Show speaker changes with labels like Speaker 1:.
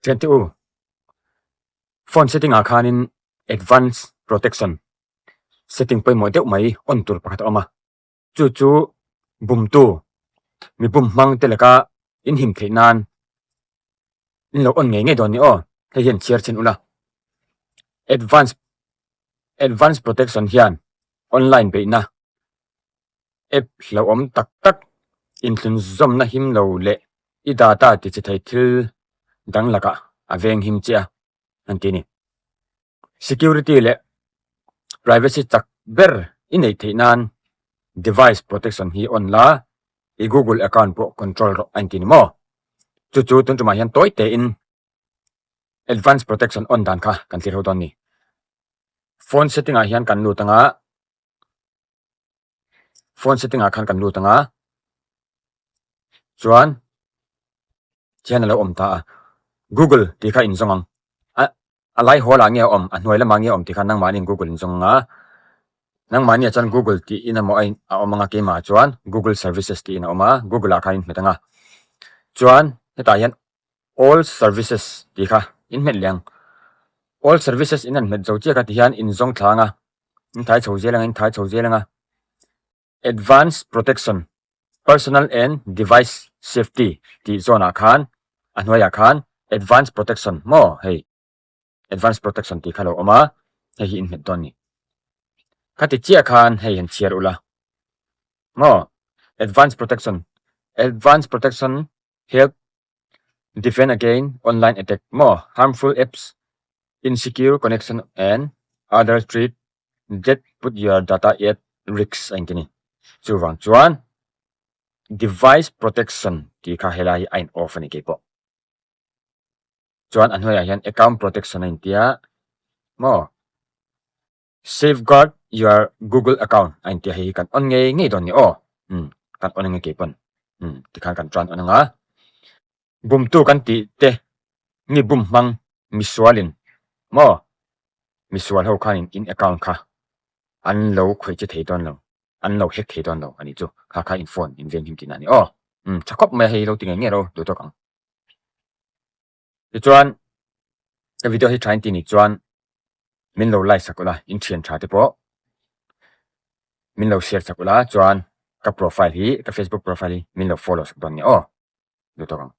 Speaker 1: 22 phone setting in advanced protection setting pay mo deuh mai on tur pakhat oma chu Bumtu mi bum hmang te laka in him Theih Nan in lo on nge don ni o thei hian chiar chin ula advanced protection hian online be na app lo om tak in tlun zom na him lo le I data ti chi thei thil dang laka a venhim chia antini security le privacy chak ber in ei Theih Nan device protection hi on la I Google account pro control ro antini mo chu tun tuma hian toy te in advanced protection on dan kha kan thlir ho don ni phone setting a hian kan lu tanga phone setting a khan kan lu tanga chuan chian lo om ta Google ti kha in zongang alai hola nge om anoi lama nge om ti kha nang manin Google in zonga nang mani chan Google ti in amo ai a omanga ke ma chuan Google services ti in oma Google a kha in metanga chuan heta hian all services ti kha in met liang all services in an met zo chia ka ti hian in zong thlanga in thai chho zelanga advanced protection personal and device safety ti zona khan anhoya khan advanced protection mo hey advanced protection ti khalo oma hei in met don ni khati chia khan hei han chiar ula mo advanced protection help defend against online attack mo harmful apps insecure connection and other threats that put your data at risk antini Chuvangin chuan device protection ti kha helai ain off ani ke po chuan anhoya hian account protection in tia mo safeguard your Google account ain tia hi kan on nge don ni o kan on nge ke pon ti khan kan tran onanga Bumtu kan ti te ni bum hmang misualin mo misual ho khan in account kha an lo khoi che thei don lo an lo hack thei don lo ani chu kha in phone in venhim tin ani o chakop mai hei lo ti nge ro do to kang ti chuan cái video hi thain ti ni chuan min lo like sakula in thian tha te po min lo share sakula chuan ka profile hi ka Facebook profile hi min lo follow sak don ni o do to kang